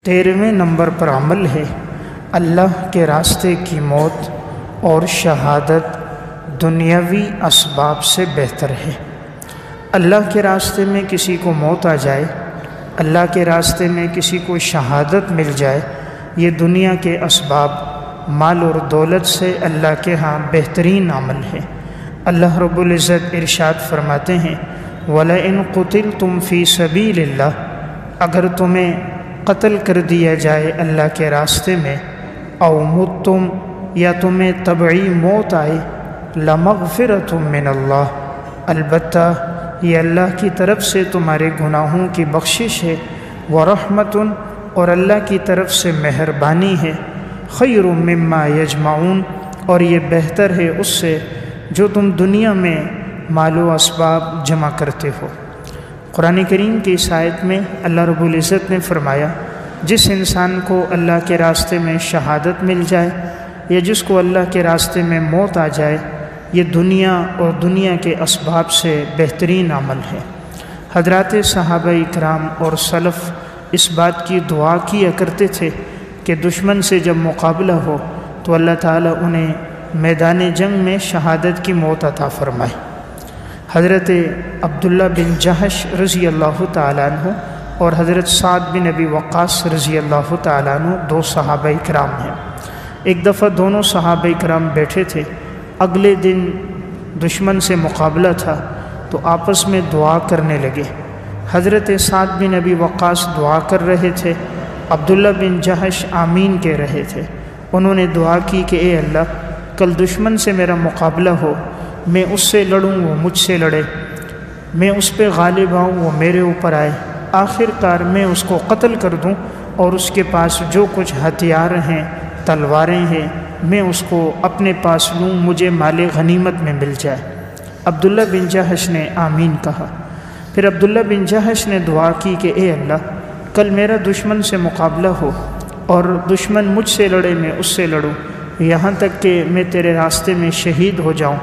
13ویں number پر عمل ہے اللہ کے راستے کی موت اور شہادت دنیاوی اسباب سے بہتر ہے۔ اللہ کے راستے میں کسی کو موت آ جائے، اللہ کے راستے میں کسی کو شہادت مل جائے، یہ دنیا کے اسباب مال اور دولت سے اللہ کے ہاں بہترین عمل ہے۔ اللہ رب العزت ارشاد فرماتے ہیں وَلَئِن قُتِلْتُمْ فِي سَبِيلِ اللَّهِ، اگر تمہیں قتل کر دیا جائے اللہ کے راستے میں، او متم، یا تمہیں طبعی موت آئے، لَمَغْفِرَةٌ مِّنَ اللَّهِ، البتہ یہ اللہ کی طرف سے تمہارے گناہوں کی بخشش ہے، وَرَحْمَةٌ، اور اللہ کی طرف سے مہربانی ہے، خَيْرٌ مِّمَّا يَجْمَعُونَ، اور یہ بہتر ہے اس سے جو تم دنیا میں مال و اسباب جمع کرتے ہو۔ قرآن کریم کی اس آیت میں اللہ رب العزت نے فرمایا جس انسان کو اللہ کے راستے میں شہادت مل جائے یا جس کو اللہ کے راستے میں موت آ جائے، یہ دنیا اور دنیا کے اسباب سے بہترین عمل ہے۔ حضرات صحابہ اکرام اور سلف اس بات کی دعا کیا کرتے تھے کہ دشمن سے جب مقابلہ ہو تو اللہ تعالیٰ انہیں میدان جنگ میں شہادت کی موت عطا فرمائے۔ حضرت عبداللہ بن جہش رضی اللہ تعالیٰ عنہ اور حضرت سعد بن ابی وقاص رضی اللہ تعالیٰ عنہ دو صحابہ اکرام ہیں۔ ایک دفعہ دونوں صحابہ اکرام بیٹھے تھے، اگلے دن دشمن سے مقابلہ تھا تو آپس میں دعا کرنے لگے۔ حضرت سعد بن ابی وقاص دعا کر رہے تھے، عبداللہ بن جہش آمین کہہ رہے تھے۔ انہوں نے دعا کی کہ اے اللہ، کل دشمن سے میرا مقابلہ ہو، میں اس سے لڑوں وہ مجھ سے لڑے، میں اس پہ غالب آؤں وہ میرے اوپر آئے، آخر کار میں اس کو قتل کر دوں اور اس کے پاس جو کچھ ہتھیار ہیں، تلواریں ہیں، میں اس کو اپنے پاس لوں، مجھے مال غنیمت میں مل جائے۔ عبداللہ بن جہش نے آمین کہا۔ پھر عبداللہ بن جہش نے دعا کی کہ اے اللہ، کل میرا دشمن سے مقابلہ ہو اور دشمن مجھ سے لڑے، میں اس سے لڑوں، یہاں تک کہ میں تیرے راستے میں شہید ہو جاؤں،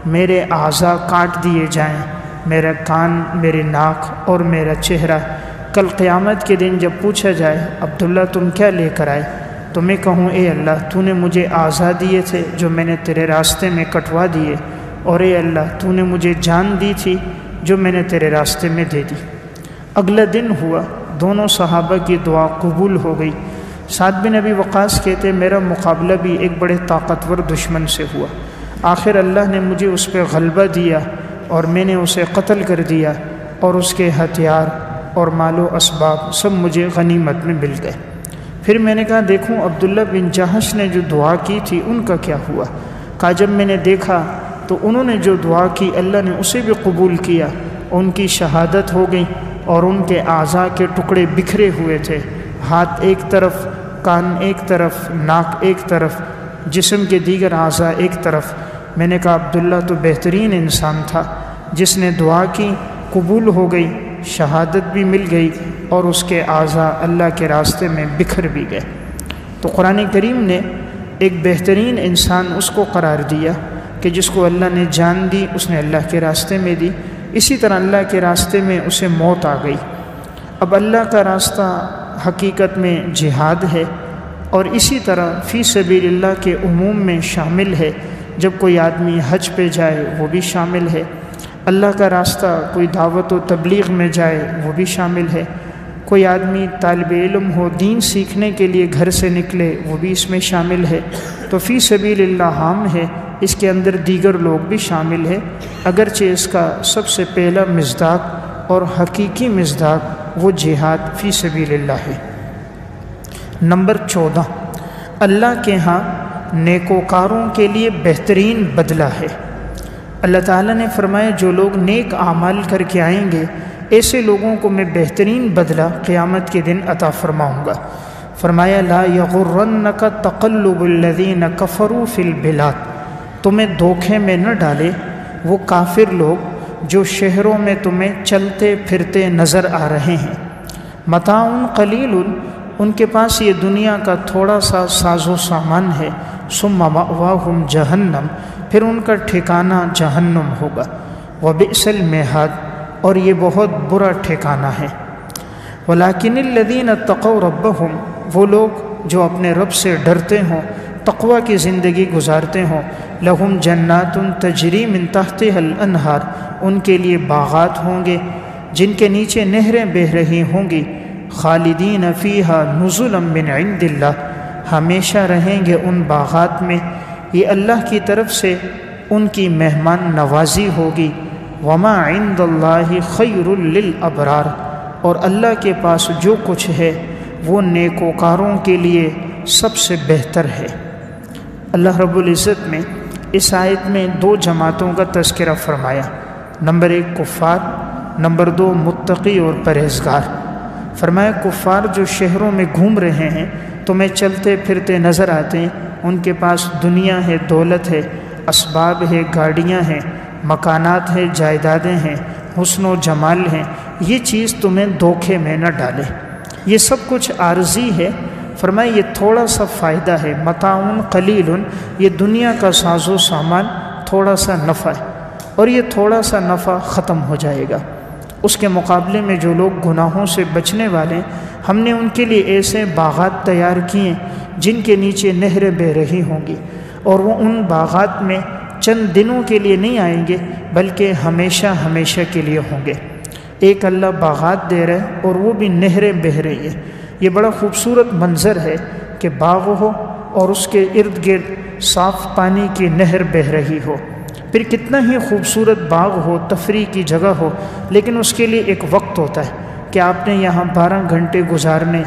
میرے اعضاء کاٹ دیے جائیں، میرا کان، میری ناک اور میرا چہرہ کل قیامت کے دن جب پوچھا جائے عبداللہ تم کیا لے کر آئے، تو میں کہوں اے اللہ تو نے مجھے اعضاء دیے تھے جو میں نے تیرے راستے میں کٹوا دیے، اور اے اللہ تو نے مجھے جان دی تھی جو میں نے تیرے راستے میں دے دی۔ اگلا دن ہوا، دونوں صحابہ کی دعا قبول ہو گئی۔ سعد بن ابی وقاص کہتے میرا مقابلہ بھی ایک بڑے طاقتور دشمن سے ہوا، آخر اللہ نے مجھے اس پہ غلبہ دیا اور میں نے اسے قتل کر دیا، اور اس کے ہتھیار اور مال و اسباب سب مجھے غنیمت میں مل گئے۔ پھر میں نے کہا دیکھوں عبداللہ بن جہش نے جو دعا کی تھی ان کا کیا ہوا؟ کہا جب میں نے دیکھا تو انہوں نے جو دعا کی اللہ نے اسے بھی قبول کیا، ان کی شہادت ہو گئی اور ان کے اعضاء کے ٹکڑے بکھرے ہوئے تھے، ہاتھ ایک طرف، کان ایک طرف، ناک ایک طرف، جسم کے دیگر اعضاء ایک طرف۔ میں نے کہا عبداللہ تو بہترین انسان تھا، جس نے دعا کی قبول ہو گئی، شہادت بھی مل گئی اور اس کے اعضاء اللہ کے راستے میں بکھر بھی گئے۔ تو قرآن کریم نے ایک بہترین انسان اس کو قرار دیا کہ جس کو اللہ نے جان دی، اس نے اللہ کے راستے میں دی، اسی طرح اللہ کے راستے میں اسے موت آ گئی۔ اب اللہ کا راستہ حقیقت میں جہاد ہے، اور اسی طرح فی سبیل اللہ کے عموم میں شامل ہے، جب کوئی آدمی حج پہ جائے وہ بھی شامل ہے، اللہ کا راستہ کوئی دعوت و تبلیغ میں جائے وہ بھی شامل ہے، کوئی آدمی طالب علم ہو دین سیکھنے کے لیے گھر سے نکلے وہ بھی اس میں شامل ہے۔ تو فی سبیل اللہ عام ہے، اس کے اندر دیگر لوگ بھی شامل ہیں، اگرچہ اس کا سب سے پہلا مصداق اور حقیقی مصداق وہ جہاد فی سبیل اللہ ہے۔ نمبر 14، اللہ کے ہاں نیکوکاروں کے لیے بہترین بدلہ ہے۔ اللہ تعالیٰ نے فرمایا جو لوگ نیک اعمال کر کے آئیں گے ایسے لوگوں کو میں بہترین بدلہ قیامت کے دن عطا فرماؤں گا۔ فرمایا لا یغرنک تقلب الذین کفروا فی البلاد، تمہیں دھوکے میں نہ ڈالے وہ کافر لوگ جو شہروں میں تمہیں چلتے پھرتے نظر آ رہے ہیں۔ متاع قلیل، ان کے پاس یہ دنیا کا تھوڑا سا ساز و سامان ہے، ثم مأواہم جہنم، پھر ان کا ٹھکانہ جہنم ہوگا، وبئس المہاد، اور یہ بہت برا ٹھکانہ ہے۔ ولیکن الذین اتقوا ربہم، وہ لوگ جو اپنے رب سے ڈرتے ہوں، تقوی کی زندگی گزارتے ہوں، لہم جنات تجری من تحتها الانہار، ان کے لیے باغات ہوں گے جن کے نیچے نہریں بہہ رہی ہوں گی، خالدین فیہا نزلا من عند اللہ، ہمیشہ رہیں گے ان باغات میں، یہ اللہ کی طرف سے ان کی مہمان نوازی ہوگی، وما عند اللہ خیر للابرار، اور اللہ کے پاس جو کچھ ہے وہ نیکوکاروں کے لیے سب سے بہتر ہے۔ اللہ رب العزت نے اس آیت میں 2 جماعتوں کا تذکرہ فرمایا، نمبر 1 کفار، نمبر 2 متقی اور پرہیزگار۔ فرمایا کفار جو شہروں میں گھوم رہے ہیں، تمہیں چلتے پھرتے نظر آتے ہیں، ان کے پاس دنیا ہے، دولت ہے، اسباب ہے، گاڑیاں ہیں، مکانات ہیں، جائیدادیں ہیں، حسن و جمال ہیں، یہ چیز تمہیں دھوکے میں نہ ڈالے، یہ سب کچھ عارضی ہے۔ فرمایا یہ تھوڑا سا فائدہ ہے، متاع قلیل، یہ دنیا کا ساز و سامان تھوڑا سا نفع ہے، اور یہ تھوڑا سا نفع ختم ہو جائے گا۔ اس کے مقابلے میں جو لوگ گناہوں سے بچنے والے، ہم نے ان کے لیے ایسے باغات تیار کیے جن کے نیچے نہریں بہہ رہی ہوں گی، اور وہ ان باغات میں چند دنوں کے لیے نہیں آئیں گے بلکہ ہمیشہ ہمیشہ کے لیے ہوں گے۔ ایک اللہ باغات دے رہے اور وہ بھی نہریں بہہ رہی ہے، یہ بڑا خوبصورت منظر ہے کہ باغ ہو اور اس کے ارد گرد صاف پانی کی نہر بہہ رہی ہو۔ پھر کتنا ہی خوبصورت باغ ہو، تفریح کی جگہ ہو، لیکن اس کے لیے ایک وقت ہوتا ہے کہ آپ نے یہاں 12 گھنٹے گزارنے،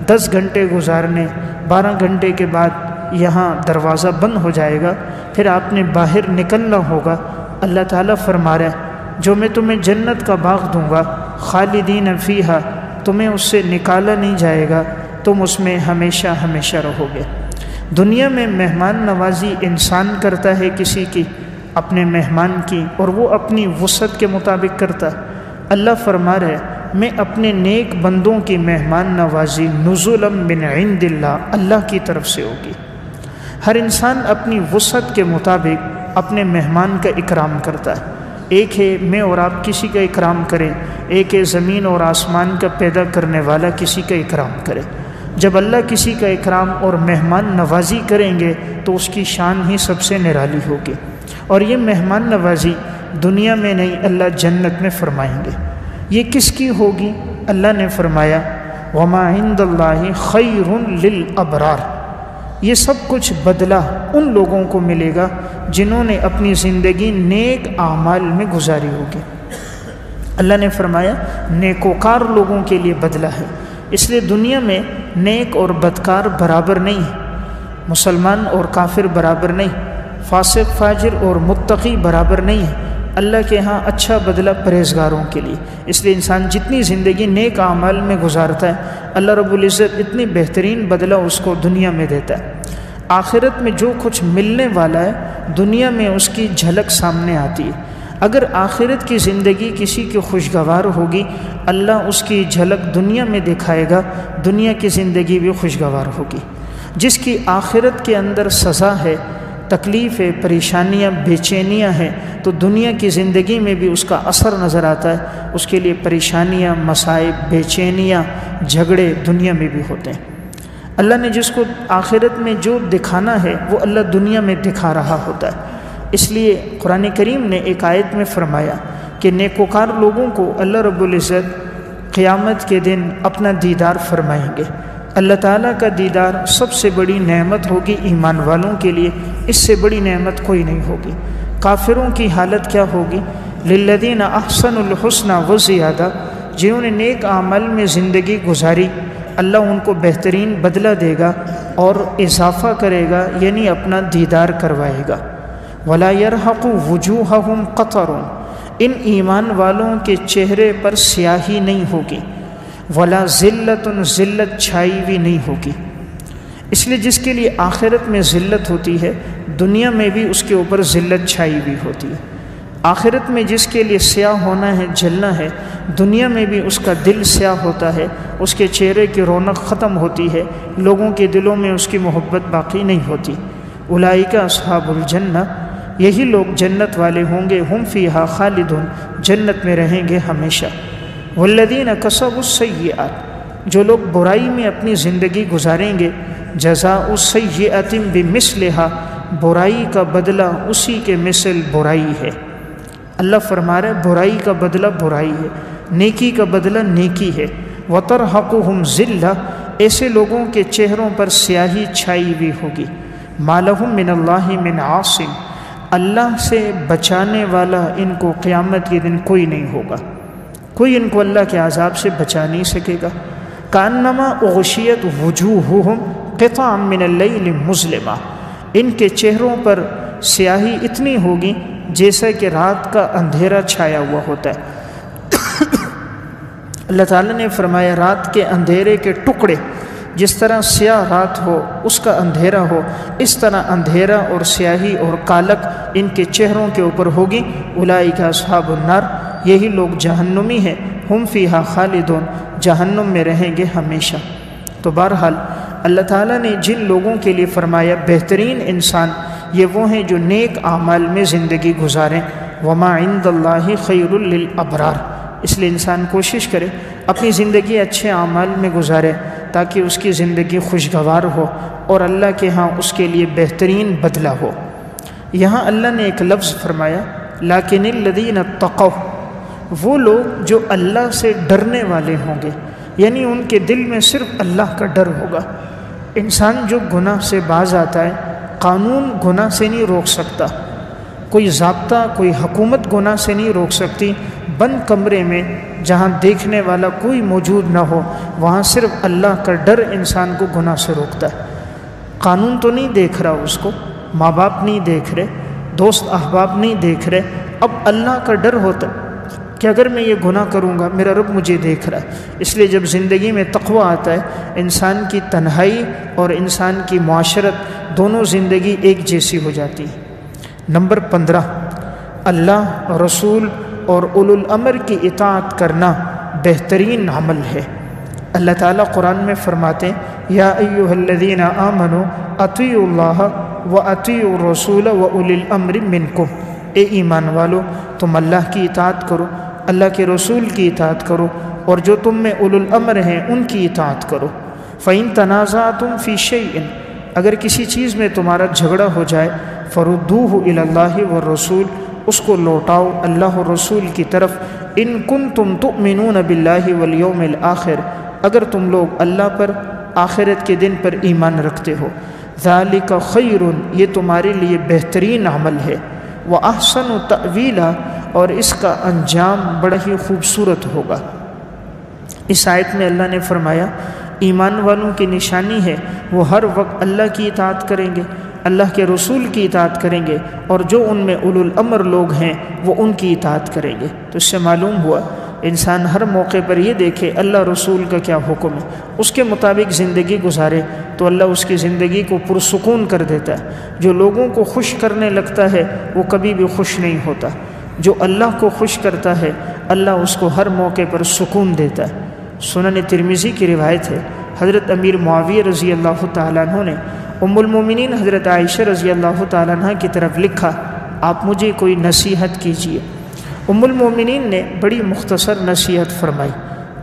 10 گھنٹے گزارنے، 12 گھنٹے کے بعد یہاں دروازہ بند ہو جائے گا، پھر آپ نے باہر نکلنا ہوگا۔ اللہ تعالیٰ فرما رہا ہے جو میں تمہیں جنت کا باغ دوں گا، خالدین فیہا، تمہیں اس سے نکالا نہیں جائے گا، تم اس میں ہمیشہ ہمیشہ رہو گے۔ دنیا میں مہمان نوازی انسان کرتا ہے کسی کی، اپنے مہمان کی، اور وہ اپنی وسعت کے مطابق کرتا۔ اللہ فرما رہا ہے میں اپنے نیک بندوں کی مہمان نوازی نزلا من عند اللہ، اللہ کی طرف سے ہوگی۔ ہر انسان اپنی وسعت کے مطابق اپنے مہمان کا اکرام کرتا ہے۔ ایک ہے میں اور آپ کسی کا اکرام کریں، ایک ہے زمین اور آسمان کا پیدا کرنے والا کسی کا اکرام کرے۔ جب اللہ کسی کا اکرام اور مہمان نوازی کریں گے تو اس کی شان ہی سب سے نرالی ہوگی، اور یہ مہمان نوازی دنیا میں نہیں، اللہ جنت میں فرمائیں گے۔ یہ کس کی ہوگی؟ اللہ نے فرمایا وما عند اللہ خیر للابرار، یہ سب کچھ بدلہ ان لوگوں کو ملے گا جنہوں نے اپنی زندگی نیک اعمال میں گزاری ہوگی۔ اللہ نے فرمایا نیکوکار لوگوں کے لیے بدلہ ہے، اس لیے دنیا میں نیک اور بدکار برابر نہیں ہے، مسلمان اور کافر برابر نہیں، فاسق فاجر اور متقی برابر نہیں ہے۔ اللہ کے ہاں اچھا بدلہ پرہیزگاروں کے لیے، اس لیے انسان جتنی زندگی نیک اعمال میں گزارتا ہے اللہ رب العزت اتنی بہترین بدلہ اس کو دنیا میں دیتا ہے۔ آخرت میں جو کچھ ملنے والا ہے دنیا میں اس کی جھلک سامنے آتی ہے۔ اگر آخرت کی زندگی کسی کی خوشگوار ہوگی اللہ اس کی جھلک دنیا میں دکھائے گا، دنیا کی زندگی بھی خوشگوار ہوگی۔ جس کی آخرت کے اندر سزا ہے، تکلیف ہے، پریشانیاں، بے چینیاں ہیں، تو دنیا کی زندگی میں بھی اس کا اثر نظر آتا ہے، اس کے لیے پریشانیاں، مصائب، بے چینیاں، جھگڑے دنیا میں بھی ہوتے ہیں۔ اللہ نے جس کو آخرت میں جو دکھانا ہے وہ اللہ دنیا میں دکھا رہا ہوتا ہے۔ اس لیے قرآن کریم نے ایک آیت میں فرمایا کہ نیکوکار لوگوں کو اللہ رب العزت قیامت کے دن اپنا دیدار فرمائیں گے۔ اللہ تعالیٰ کا دیدار سب سے بڑی نعمت ہوگی ایمان والوں کے لیے، اس سے بڑی نعمت کوئی نہیں ہوگی۔ کافروں کی حالت کیا ہوگی؟ للذین احسنوا الحسنى وزیادہ، جنہوں نے نیک اعمال میں زندگی گزاری اللہ ان کو بہترین بدلہ دے گا اور اضافہ کرے گا، یعنی اپنا دیدار کروائے گا۔ ولا يرهق وجوههم قطر، ان ایمان والوں کے چہرے پر سیاہی نہیں ہوگی، ولا ذلت، ذلت چھائی ہوئی نہیں ہوگی۔ اس لیے جس کے لیے آخرت میں ذلت ہوتی ہے دنیا میں بھی اس کے اوپر ذلت چھائی ہوئی ہوتی ہے۔ آخرت میں جس کے لیے سیاہ ہونا ہے، جلنا ہے، دنیا میں بھی اس کا دل سیاہ ہوتا ہے، اس کے چہرے کی رونق ختم ہوتی ہے، لوگوں کے دلوں میں اس کی محبت باقی نہیں ہوتی۔ اولئک اصحاب الجنہ، یہی لوگ جنت والے ہوں گے، ہم فیہا خالدون، جنت میں رہیں گے ہمیشہ۔ والذین کسبوا السیئات، جو لوگ برائی میں اپنی زندگی گزاریں گے، جزاء سیئۃ بمثلھا، برائی کا بدلہ اسی کے مثل برائی ہے۔ اللہ فرما رہا ہے برائی کا بدلہ برائی ہے، نیکی کا بدلہ نیکی ہے۔ وَتَرْحَقُهُمْ ذِلَّةٌ، ایسے لوگوں کے چہروں پر سیاہی چھائی ہوئی ہوگی۔ مَا لَهُم مِّنَ اللَّهِ مِنْ عَاصِمٍ، اللہ سے بچانے والا ان کو قیامت کے دن کوئی نہیں ہوگا، کوئی ان کو اللہ کے عذاب سے بچا نہیں سکے گا۔ كَأَنَّمَا أُغْشِيَتْ وُجُوهُهُمْ قِطَعًا مِّنَ اللَّيْلِ مُظْلِمًا، ان کے چہروں پر سیاہی اتنی ہوگی جیسا کہ رات کا اندھیرا چھایا ہوا ہوتا ہے۔ اللہ تعالیٰ نے فرمایا رات کے اندھیرے کے ٹکڑے، جس طرح سیاہ رات ہو اس کا اندھیرا ہو، اس طرح اندھیرا اور سیاہی اور کالک ان کے چہروں کے اوپر ہوگی۔ اولئک اصحاب النار، یہی لوگ جہنمی ہیں، ہم فیہا خالدون، جہنم میں رہیں گے ہمیشہ۔ تو بہرحال اللہ تعالیٰ نے جن لوگوں کے لیے فرمایا بہترین انسان یہ وہ ہیں جو نیک اعمال میں زندگی گزاریں۔ وما عند اللہ خیر للابرار، اس لیے انسان کوشش کرے اپنی زندگی اچھے اعمال میں گزارے تاکہ اس کی زندگی خوشگوار ہو اور اللہ کے ہاں اس کے لیے بہترین بدلہ ہو۔ یہاں اللہ نے ایک لفظ فرمایا لیکن الذین اتقوا، وہ لوگ جو اللہ سے ڈرنے والے ہوں گے، یعنی ان کے دل میں صرف اللہ کا ڈر ہوگا۔ انسان جو گناہ سے باز آتا ہے، قانون گناہ سے نہیں روک سکتا، کوئی ضابطہ کوئی حکومت گناہ سے نہیں روک سکتی۔ بند کمرے میں جہاں دیکھنے والا کوئی موجود نہ ہو، وہاں صرف اللہ کا ڈر انسان کو گناہ سے روکتا ہے۔ قانون تو نہیں دیکھ رہا اس کو، ماں باپ نہیں دیکھ رہے، دوست احباب نہیں دیکھ رہے، اب اللہ کا ڈر ہوتا ہے کہ اگر میں یہ گناہ کروں گا میرا رب مجھے دیکھ رہا ہے۔ اس لیے جب زندگی میں تقویٰ آتا ہے، انسان کی تنہائی اور انسان کی معاشرت دونوں زندگی ایک جیسی ہو جاتی ہے۔ نمبر 15، اللہ رسول اور اولو الامر کی اطاعت کرنا بہترین عمل ہے۔ اللہ تعالیٰ قرآن میں فرماتے ہیں یا ایھا الذین آمنوا اطیعوا اللہ واطیعوا الرسول واولی الامر منکم، اے ایمان والو تم اللہ کی اطاعت کرو، اللہ کے رسول کی اطاعت کرو، اور جو تم میں اولو الامر ہیں ان کی اطاعت کرو۔ فإن تنازعتم فی شیء، اگر کسی چیز میں تمہارا جھگڑا ہو جائے، فردوہ الی اللہ والرسول، اس کو لوٹاؤ اللہ اور رسول کی طرف۔ ان کنتم تؤمنون باللہ والیوم الآخر، اگر تم لوگ اللہ پر آخرت کے دن پر ایمان رکھتے ہو۔ ذالک خیر، یہ تمہارے لیے بہترین عمل ہے۔ وَأَحْسَنُ تَأْوِيلًا، اور اس کا انجام بڑا ہی خوبصورت ہوگا۔ اس آیت میں اللہ نے فرمایا ایمان والوں کی نشانی ہے وہ ہر وقت اللہ کی اطاعت کریں گے، اللہ کے رسول کی اطاعت کریں گے، اور جو ان میں اولو الامر لوگ ہیں وہ ان کی اطاعت کریں گے۔ تو اس سے معلوم ہوا انسان ہر موقع پر یہ دیکھے اللہ رسول کا کیا حکم ہے، اس کے مطابق زندگی گزارے تو اللہ اس کی زندگی کو پرسکون کر دیتا ہے۔ جو لوگوں کو خوش کرنے لگتا ہے وہ کبھی بھی خوش نہیں ہوتا، جو اللہ کو خوش کرتا ہے اللہ اس کو ہر موقع پر سکون دیتا ہے۔ سنن ترمذی کی روایت ہے، حضرت امیر معاویہ رضی اللہ تعالیٰ عنہ نے ام المومنین حضرت عائشہ رضی اللہ تعالیٰ عنہ کی طرف لکھا آپ مجھے کوئی نصیحت کیجیے۔ ام المومنین نے بڑی مختصر نصیحت فرمائی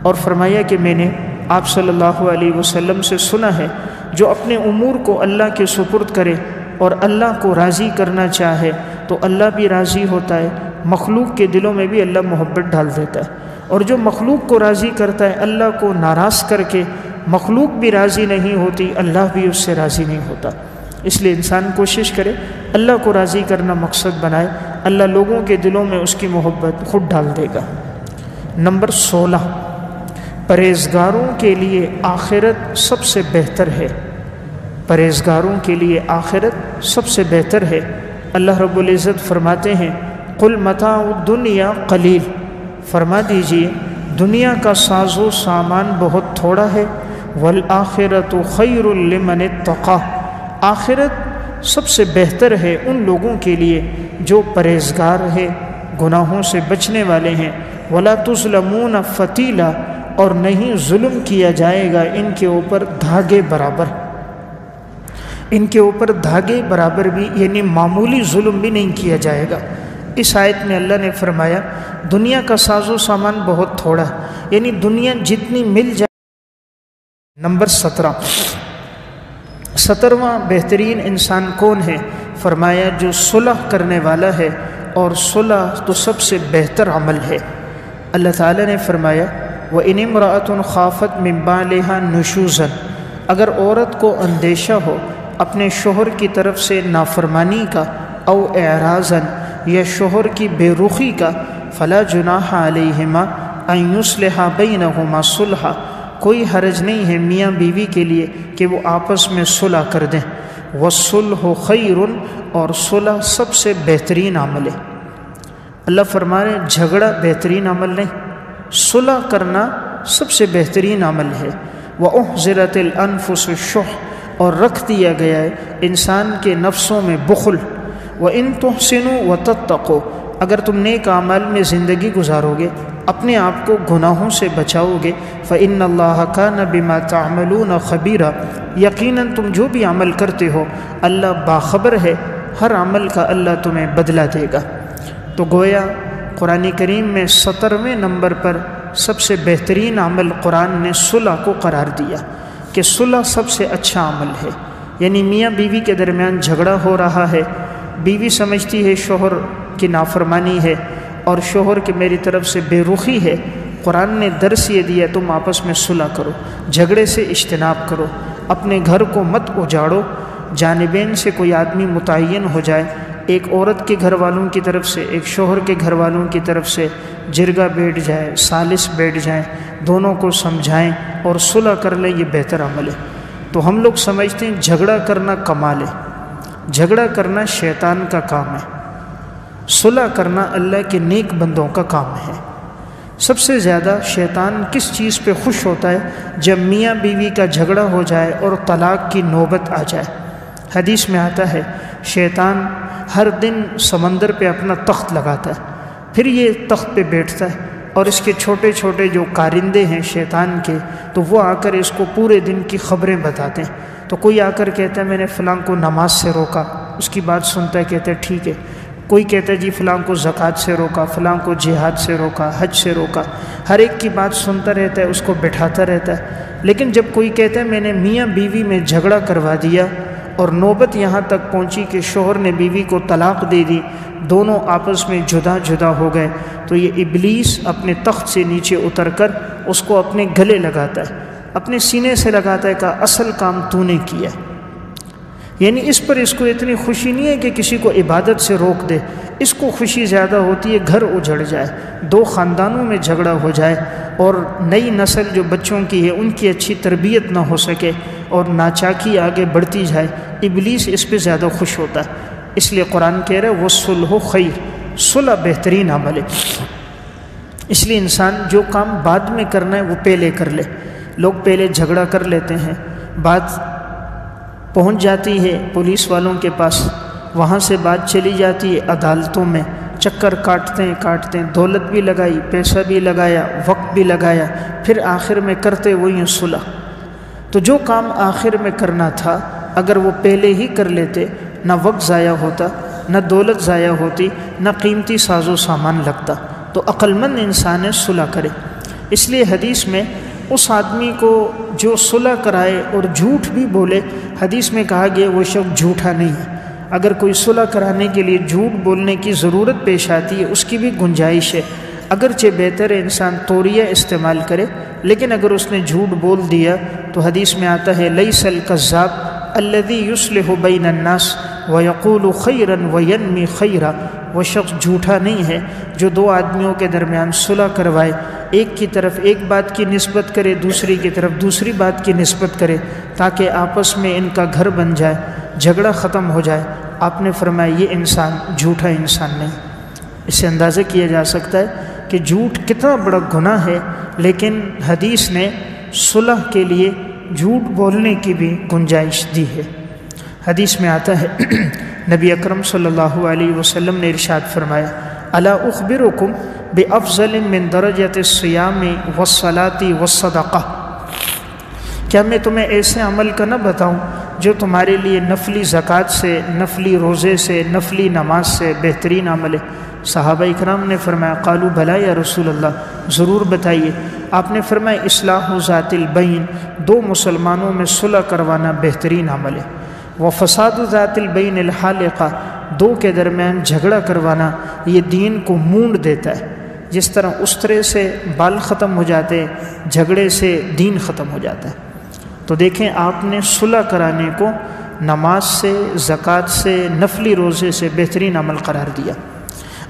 اور فرمایا کہ میں نے آپ صلی اللہ علیہ وسلم سے سنا ہے جو اپنے امور کو اللہ کے سپرد کرے اور اللہ کو راضی کرنا چاہے تو اللہ بھی راضی ہوتا ہے، مخلوق کے دلوں میں بھی اللہ محبت ڈال دیتا ہے، اور جو مخلوق کو راضی کرتا ہے اللہ کو ناراض کر کے مخلوق بھی راضی نہیں ہوتی، اللہ بھی اس سے راضی نہیں ہوتا۔ اس لیے انسان کوشش کرے اللہ کو راضی کرنا مقصد بنائے، اللہ لوگوں کے دلوں میں اس کی محبت خود ڈال دے گا۔ نمبر 16، پرہیزگاروں کے لیے آخرت سب سے بہتر ہے۔ پرہیزگاروں کے لیے آخرت سب سے بہتر ہے۔ اللہ رب العزت فرماتے ہیں قل متاع الدنیا قلیل، فرما دیجئے دنیا کا ساز و سامان بہت تھوڑا ہے، والآخرۃ خیر لمن اتقی، آخرت سب سے بہتر ہے ان لوگوں کے لیے جو پرہیزگار ہے، گناہوں سے بچنے والے ہیں۔ ولا تظلمون فتیلا، اور نہیں ظلم کیا جائے گا ان کے اوپر دھاگے برابر، ان کے اوپر دھاگے برابر بھی یعنی معمولی ظلم بھی نہیں کیا جائے گا۔ اس آیت میں اللہ نے فرمایا دنیا کا ساز و سامان بہت تھوڑا، یعنی دنیا جتنی مل جائے نمبر 17واں بہترین انسان کون ہے؟ فرمایا جو صلح کرنے والا ہے، اور صلح تو سب سے بہتر عمل ہے۔ اللہ تعالیٰ نے فرمایا وَإِنِ امْرَأَةٌ خَافَتْ مِنْ بَعْلِهَا نُشُوزًا، اگر عورت کو اندیشہ ہو اپنے شوہر کی طرف سے نافرمانی کا، او اعراضاً یا شوہر کی بے رخی کا، فلا جناح علیہما ان یصلح بینہما صلحا، کوئی حرج نہیں ہے میاں بیوی کے لیے کہ وہ آپس میں صلح کر دیں۔ والصلح خیر، اور صلح سب سے بہترین عمل ہے۔ اللہ فرما رہے ہیں جھگڑا بہترین عمل نہیں، صلح کرنا سب سے بہترین عمل ہے۔ وَأُحْضِرَتِ الْأَنفُسُ الشُّحَّ، اور رکھ دیا گیا ہے انسان کے نفسوں میں بخل۔ وَإِن تُحْسِنُوا وَتَتَّقُوا، اگر تم نیک اعمال میں زندگی گزارو گے، اپنے آپ کو گناہوں سے بچاؤ گے، فَإِنَّ اللَّهَ كَانَ بِمَا تَعْمَلُونَ خَبِيرًا، یقیناً تم جو بھی عمل کرتے ہو اللہ باخبر ہے، ہر عمل کا اللہ تمہیں بدلہ دے گا۔ تو گویا قرآن کریم میں 17ویں نمبر پر سب سے بہترین عمل قرآن نے صلح کو قرار دیا کہ صلح سب سے اچھا عمل ہے۔ یعنی میاں بیوی کے درمیان جھگڑا ہو رہا ہے، بیوی سمجھتی ہے شوہر کی نافرمانی ہے اور شوہر کی میری طرف سے بے رخی ہے، قرآن نے درس یہ دیا تم آپس میں صلح کرو، جھگڑے سے اجتناب کرو، اپنے گھر کو مت اجاڑو، جانبین سے کوئی آدمی متعین ہو جائے، ایک عورت کے گھر والوں کی طرف سے ایک شوہر کے گھر والوں کی طرف سے جرگہ بیٹھ جائے، سالس بیٹھ جائیں، دونوں کو سمجھائیں اور صلح کر لیں، یہ بہتر عمل ہے۔ تو ہم لوگ سمجھتے ہیں جھگڑا کرنا کمال ہے، جھگڑا کرنا شیطان کا کام ہے، صلح کرنا اللہ کے نیک بندوں کا کام ہے۔ سب سے زیادہ شیطان کس چیز پہ خوش ہوتا ہے؟ جب میاں بیوی کا جھگڑا ہو جائے اور طلاق کی نوبت آ جائے۔ حدیث میں آتا ہے شیطان ہر دن سمندر پہ اپنا تخت لگاتا ہے، پھر یہ تخت پہ بیٹھتا ہے اور اس کے چھوٹے چھوٹے جو کارندے ہیں شیطان کے، تو وہ آ کر اس کو پورے دن کی خبریں بتاتے ہیں۔ تو کوئی آ کر کہتا ہے میں نے فلاں کو نماز سے روکا، اس کی بات سنتا ہے، کہتا ہے ٹھیک ہے۔ کوئی کہتا ہے جی فلاں کو زکوٰۃ سے روکا، فلاں کو جہاد سے روکا، حج سے روکا، ہر ایک کی بات سنتا رہتا ہے، اس کو بٹھاتا رہتا ہے۔ لیکن جب کوئی کہتا ہے میں نے میاں بیوی میں جھگڑا کروا دیا اور نوبت یہاں تک پہنچی کہ شوہر نے بیوی کو طلاق دے دی، دونوں آپس میں جدا جدا ہو گئے، تو یہ ابلیس اپنے تخت سے نیچے اتر کر اس کو اپنے گلے لگاتا ہے، اپنے سینے سے لگاتا ہے کہ اصل کام تو نے کیا ہے۔ یعنی اس پر اس کو اتنی خوشی نہیں ہے کہ کسی کو عبادت سے روک دے، اس کو خوشی زیادہ ہوتی ہے گھر اجڑ جائے، دو خاندانوں میں جھگڑا ہو جائے اور نئی نسل جو بچوں کی ہے ان کی اچھی تربیت نہ ہو سکے اور ناچاکی آگے بڑھتی جائے۔ ابلیس اس پہ زیادہ خوش ہوتا ہے، اس لیے قرآن کہہ رہا ہے وَالصُّلْحُ خَيْرٌ، صلح بہترین عمل ہے۔ اس لیے انسان جو کام بعد میں کرنا ہے وہ پہلے کر لے۔ لوگ پہلے جھگڑا کر لیتے ہیں، بات پہنچ جاتی ہے پولیس والوں کے پاس، وہاں سے بات چلی جاتی ہے عدالتوں میں، چکر کاٹتے ہیں، دولت بھی لگائی، پیسہ بھی لگایا، وقت بھی لگایا، پھر آخر میں کرتے وہی صلح۔ تو جو کام آخر میں کرنا تھا اگر وہ پہلے ہی کر لیتے، نہ وقت ضائع ہوتا، نہ دولت ضائع ہوتی، نہ قیمتی ساز و سامان لگتا۔ تو عقل مند انسان ہے صلح کرے۔ اس لیے حدیث میں اس آدمی کو جو صلح کرائے اور جھوٹ بھی بولے، حدیث میں کہا گیا وہ شخص جھوٹا نہیں ہے۔ اگر کوئی صلح کرانے کے لیے جھوٹ بولنے کی ضرورت پیش آتی ہے اس کی بھی گنجائش ہے، اگرچہ بہتر ہے انسان توریہ استعمال کرے، لیکن اگر اس نے جھوٹ بول دیا تو حدیث میں آتا ہے لیس الکذاب الذی یصلح بین الناس ویقول خیرا وینمی خیرا، وہ شخص جھوٹا نہیں ہے جو دو آدمیوں کے درمیان صلح کروائے، ایک کی طرف ایک بات کی نسبت کرے، دوسری کی طرف دوسری بات کی نسبت کرے، تاکہ آپس میں ان کا گھر بن جائے، جھگڑا ختم ہو جائے۔ آپ نے فرمایا یہ انسان جھوٹا انسان نہیں۔ اس سے اندازہ کیا جا سکتا ہے کہ جھوٹ کتنا بڑا گناہ ہے، لیکن حدیث نے صلح کے لیے جھوٹ بولنے کی بھی گنجائش دی ہے۔ حدیث میں آتا ہے نبی اکرم صلی اللہ علیہ وسلم نے ارشاد فرمایا الا اخبرکم بافضل من درجۃ الصیام والصلاۃ والصدقہ، کیا میں تمہیں ایسے عمل کا نہ بتاؤں جو تمہارے لیے نفلی زکوٰۃ سے، نفلی روزے سے، نفلی نماز سے بہترین عمل ہے۔ صحابہ اکرام نے فرمایا قالوا بلا یا رسول اللہ، ضرور بتائیے۔ آپ نے فرمایا اصلاح ذات البین، دو مسلمانوں میں صلح کروانا بہترین عمل ہے۔ وفساد ذات البین الحالقہ، دو کے درمیان جھگڑا کروانا یہ دین کو مونڈ دیتا ہے۔ جس طرح استرے سے بال ختم ہو جاتے ہیں، جھگڑے سے دین ختم ہو جاتا ہے۔ تو دیکھیں آپ نے صلح کرانے کو نماز سے، زکوٰۃ سے، نفلی روزے سے بہترین عمل قرار دیا۔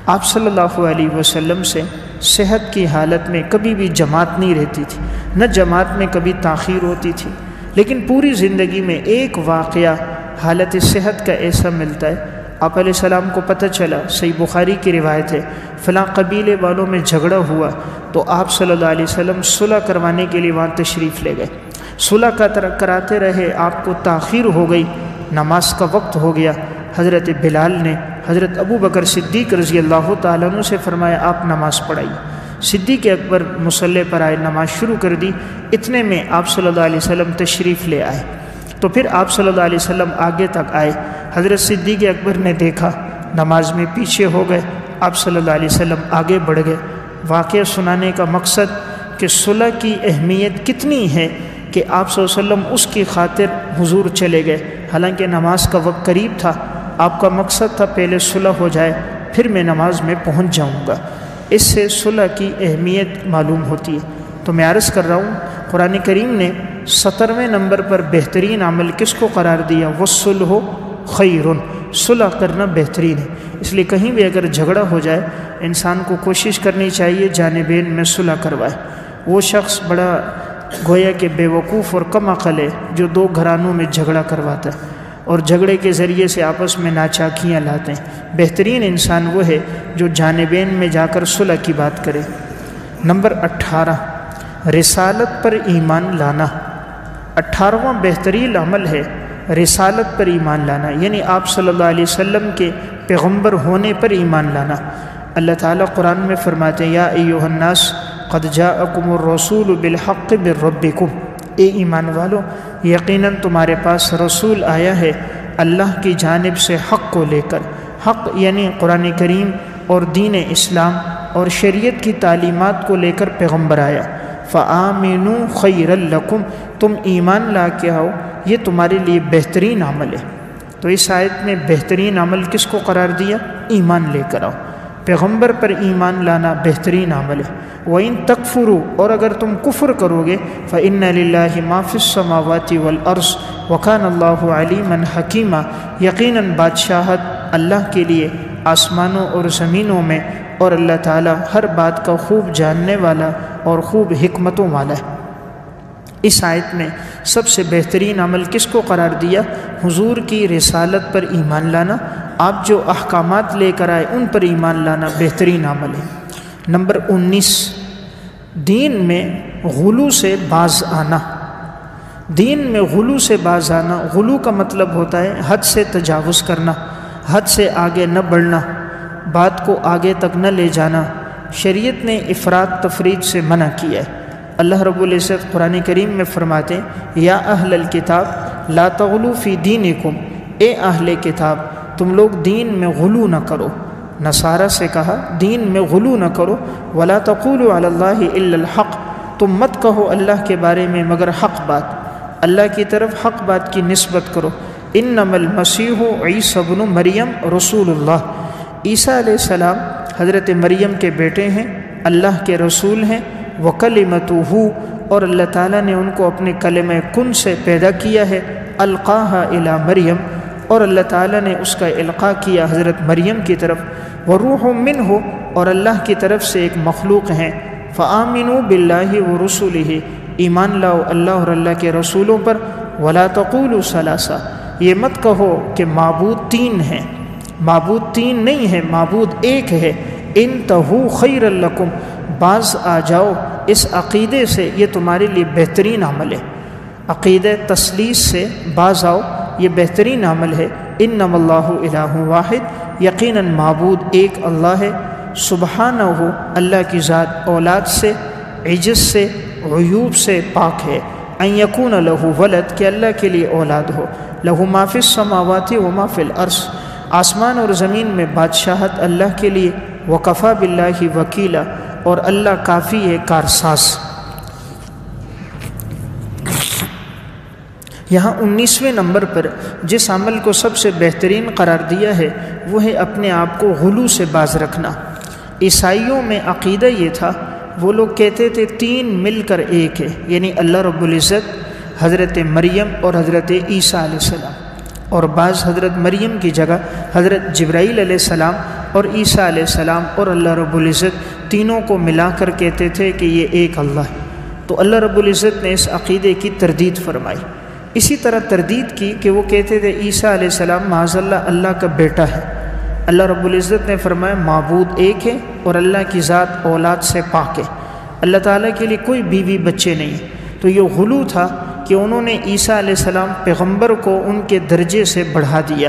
آپ صلی اللہ علیہ وسلم سے صحت کی حالت میں کبھی بھی جماعت نہیں رہتی تھی، نہ جماعت میں کبھی تاخیر ہوتی تھی، لیکن پوری زندگی میں ایک واقعہ حالت صحت کا ایسا ملتا ہے، آپ علیہ السلام کو پتہ چلا، صحیح بخاری کی روایت ہے، فلاں قبیلے والوں میں جھگڑا ہوا تو آپ صلی اللہ علیہ وسلم صلح کروانے کے لیے وہاں تشریف لے گئے۔ صلح کراتے رہے، آپ کو تاخیر ہو گئی، نماز کا وقت ہو گیا۔ حضرت بلال نے حضرت ابو بکر صدیق رضی اللہ تعالیٰ عنہ سے فرمایا آپ نماز پڑھائیے۔ صدیق اکبر مصلی پر آئے، نماز شروع کر دی، اتنے میں آپ صلی اللہ علیہ وسلم تشریف لے آئے۔ تو پھر آپ صلی اللہ علیہ وسلم آگے تک آئے، حضرت صدیق اکبر نے دیکھا نماز میں پیچھے ہو گئے، آپ صلی اللہ علیہ وسلم آگے بڑھ گئے۔ واقعہ سنانے کا مقصد کہ صلح کی اہمیت کتنی ہے کہ آپ صلی اللہ علیہ وسلم اس کی خاطر حضور چلے گئے، حالانکہ نماز کا وقت قریب تھا، آپ کا مقصد تھا پہلے صلح ہو جائے پھر میں نماز میں پہنچ جاؤں گا۔ اس سے صلح کی اہمیت معلوم ہوتی ہے۔ تو میں عرض کر رہا ہوں قرآن کریم نے 17ویں نمبر پر بہترین عمل کس کو قرار دیا؟ وَالصُّلْحُ خَيْرٌ، صلح کرنا بہترین ہے۔ اس لیے کہیں بھی اگر جھگڑا ہو جائے انسان کو کوشش کرنی چاہیے جانبین میں صلح کروائے۔ وہ شخص بڑا گویا کہ بے وقوف اور کم عقل ہے جو دو گھرانوں میں جھگڑا کرواتا ہے اور جھگڑے کے ذریعے سے آپس میں ناچاکیاں لاتے ہیں۔ بہترین انسان وہ ہے جو جانبین میں جا کر صلح کی بات کرے۔ نمبر 18، رسالت پر ایمان لانا۔ 18واں بہترین عمل ہے رسالت پر ایمان لانا، یعنی آپ صلی اللہ علیہ وسلم کے پیغمبر ہونے پر ایمان لانا۔ اللہ تعالیٰ قرآن میں فرماتے ہیں یا ایھا الناس قد جاءکم الرسول بالحق من ربکم، اے ایمان والو یقیناً تمہارے پاس رسول آیا ہے اللہ کی جانب سے حق کو لے کر۔ حق یعنی قرآن کریم اور دین اسلام اور شریعت کی تعلیمات کو لے کر پیغمبر آیا۔ فآمنوا خیر لکم، تم ایمان لا کے آؤ، یہ تمہارے لیے بہترین عمل ہے۔ تو اس آیت میں بہترین عمل کس کو قرار دیا؟ ایمان لے کر آؤ، پیغمبر پر ایمان لانا بہترین عمل ہے۔ وَإِن تَكْفُرُوا، اور اگر تم کفر کرو گے فَإِنَّ لِلَّهِ مَا فِي السَّمَاوَاتِ وَالْأَرْضِ وَكَانَ اللَّهُ عَلِيمًا حَكِيمًا، یقیناً بادشاہت اللہ کے لیے آسمانوں اور زمینوں میں، اور اللہ تعالیٰ ہر بات کا خوب جاننے والا اور خوب حکمتوں والا ہے۔ اس آیت میں سب سے بہترین عمل کس کو قرار دیا؟ حضور کی رسالت پر ایمان لانا، آپ جو احکامات لے کر آئے ان پر ایمان لانا بہترین عمل ہے۔ نمبر 19، دین میں غلو سے باز آنا۔ دین میں غلو سے باز آنا، غلو کا مطلب ہوتا ہے حد سے تجاوز کرنا، حد سے آگے نہ بڑھنا، بات کو آگے تک نہ لے جانا۔ شریعت نے افراط تفرید سے منع کیا ہے۔ اللہ رب العزت قرآن کریم میں فرماتے ہیں یا اہل الکتاب لا تغلو فی دینکم، اے اہل کتاب تم لوگ دین میں غلو نہ کرو۔ نصارہ سے کہا دین میں غلو نہ کرو۔ ولا تقولوا علی اللہ الا الحق، تم مت کہو اللہ کے بارے میں مگر حق بات، اللہ کی طرف حق بات کی نسبت کرو۔ انما المسیح عیسی ابن مریم رسول اللہ، عیسیٰ علیہ السلام حضرت مریم کے بیٹے ہیں، اللہ کے رسول ہیں۔ وَكَلِمَتُهُ، اور اللہ تعالیٰ نے ان کو اپنے کلمہ کن سے پیدا کیا ہے۔ القاها الی مریم، اور اللہ تعالیٰ نے اس کا القاء کیا حضرت مریم کی طرف۔ وروح منہ، اور اللہ کی طرف سے ایک مخلوق ہیں۔ فآمنوا باللہ ورسولہ، ایمان لاؤ اللہ اور اللہ کے رسولوں پر۔ ولا تقولوا ثلاثہ، یہ مت کہو کہ معبود تین ہیں، معبود تین نہیں ہے، معبود ایک ہے۔ انتہوا خیر لکم، باز آ جاؤ اس عقیدے سے، یہ تمہارے لیے بہترین عمل ہے۔ عقیدہ تثلیث سے باز آؤ، یہ بہترین عمل ہے۔ انما اللہ الہ واحد، یقیناً معبود ایک اللہ ہے۔ سبحانہ، اللہ کی ذات اولاد سے، عجز سے، عیوب سے پاک ہے۔ ان یکون لہ ولد، کہ اللہ کے لیے اولاد ہو۔ لہ ما فی السماوات و ما فی الارض، آسمان اور زمین میں بادشاہت اللہ کے لیے، وَكَفَى بِاللَّهِ وَكِيلًا، اور اللہ کافی ہے کارساز۔ یہاں 19ویں نمبر پر جس عمل کو سب سے بہترین قرار دیا ہے وہ ہے اپنے آپ کو غلو سے باز رکھنا۔ عیسائیوں میں عقیدہ یہ تھا، وہ لوگ کہتے تھے 3 مل کر ایک ہے، یعنی اللہ رب العزت، حضرت مریم اور حضرت عیسیٰ علیہ السلام، اور بعض حضرت مریم کی جگہ حضرت جبرائیل علیہ السلام اور عیسیٰ علیہ السلام اور اللہ رب العزت تینوں کو ملا کر کہتے تھے کہ یہ ایک اللہ ہے۔ تو اللہ رب العزت نے اس عقیدے کی تردید فرمائی۔ اسی طرح تردید کی کہ وہ کہتے تھے عیسیٰ علیہ السلام معاذ اللہ اللہ کا بیٹا ہے۔ اللہ رب العزت نے فرمایا معبود ایک ہے اور اللہ کی ذات اولاد سے پاک ہے، اللہ تعالیٰ کے لیے کوئی بیوی بچے نہیں ہے۔ تو یہ غلو تھا کہ انہوں نے عیسیٰ علیہ السلام پیغمبر کو ان کے درجے سے بڑھا دیا،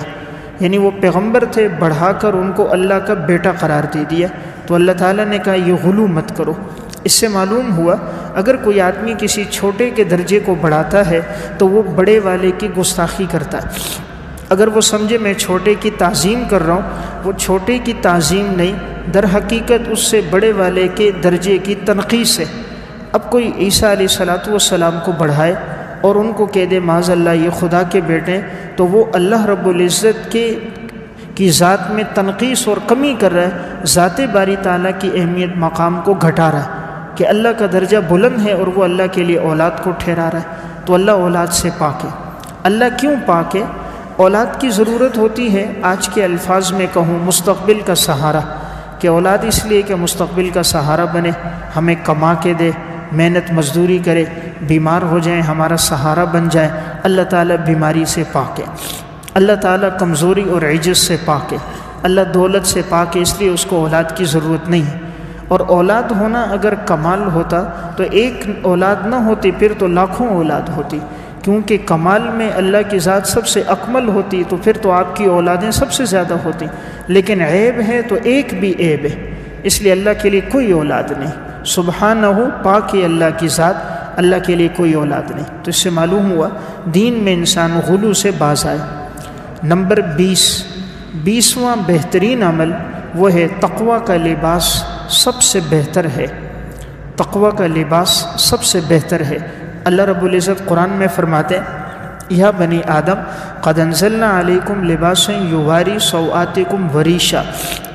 یعنی وہ پیغمبر تھے، بڑھا کر ان کو اللہ کا بیٹا قرار دے دیا۔ تو اللہ تعالیٰ نے کہا یہ غلو مت کرو۔ اس سے معلوم ہوا اگر کوئی آدمی کسی چھوٹے کے درجے کو بڑھاتا ہے تو وہ بڑے والے کی گستاخی کرتا ہے۔ اگر وہ سمجھے میں چھوٹے کی تعظیم کر رہا ہوں، وہ چھوٹے کی تعظیم نہیں، در حقیقت اس سے بڑے والے کے درجے کی تنقیص ہے۔ اب کوئی عیسیٰ علیہ السلام کو بڑھائے اور ان کو کہہ دے معاذ اللہ یہ خدا کے بیٹے ہیں، تو وہ اللہ رب العزت کی ذات میں تنقیص اور کمی کر رہا ہے، ذات باری تعالیٰ کی اہمیت مقام کو گھٹا رہا ہے کہ اللہ کا درجہ بلند ہے اور وہ اللہ کے لیے اولاد کو ٹھہرا رہا ہے۔ تو اللہ اولاد سے پاک ہے۔ اللہ کیوں پاک ہے؟ اولاد کی ضرورت ہوتی ہے، آج کے الفاظ میں کہوں مستقبل کا سہارا، کہ اولاد اس لیے کہ مستقبل کا سہارا بنے، ہمیں کما کے دے، محنت مزدوری کرے، بیمار ہو جائیں ہمارا سہارا بن جائے۔ اللہ تعالیٰ بیماری سے پاک ہے، اللہ تعالیٰ کمزوری اور عجز سے پاک ہے، اللہ دولت سے پاک ہے، اس لیے اس کو اولاد کی ضرورت نہیں ہے۔ اور اولاد ہونا اگر کمال ہوتا تو ایک اولاد نہ ہوتی، پھر تو لاکھوں اولاد ہوتی، کیونکہ کمال میں اللہ کی ذات سب سے اکمل ہوتی، تو پھر تو آپ کی اولادیں سب سے زیادہ ہوتی۔ لیکن عیب ہے تو ایک بھی عیب ہے، اس لیے اللہ کے لیے کوئی اولاد نہیں، سبحانہ پاک ہے اللہ کی ذات، اللہ کے لیے کوئی اولاد نہیں۔ تو اس سے معلوم ہوا دین میں انسان غلو سے باز آئے۔ نمبر 20واں بہترین عمل وہ ہے تقوی کا لباس سب سے بہتر ہے، تقوی کا لباس سب سے بہتر ہے۔ اللہ رب العزت قرآن میں فرماتے ہیں یا بنی آدم قد انزلنا علیکم لباسا یواری سوآتکم وریشا،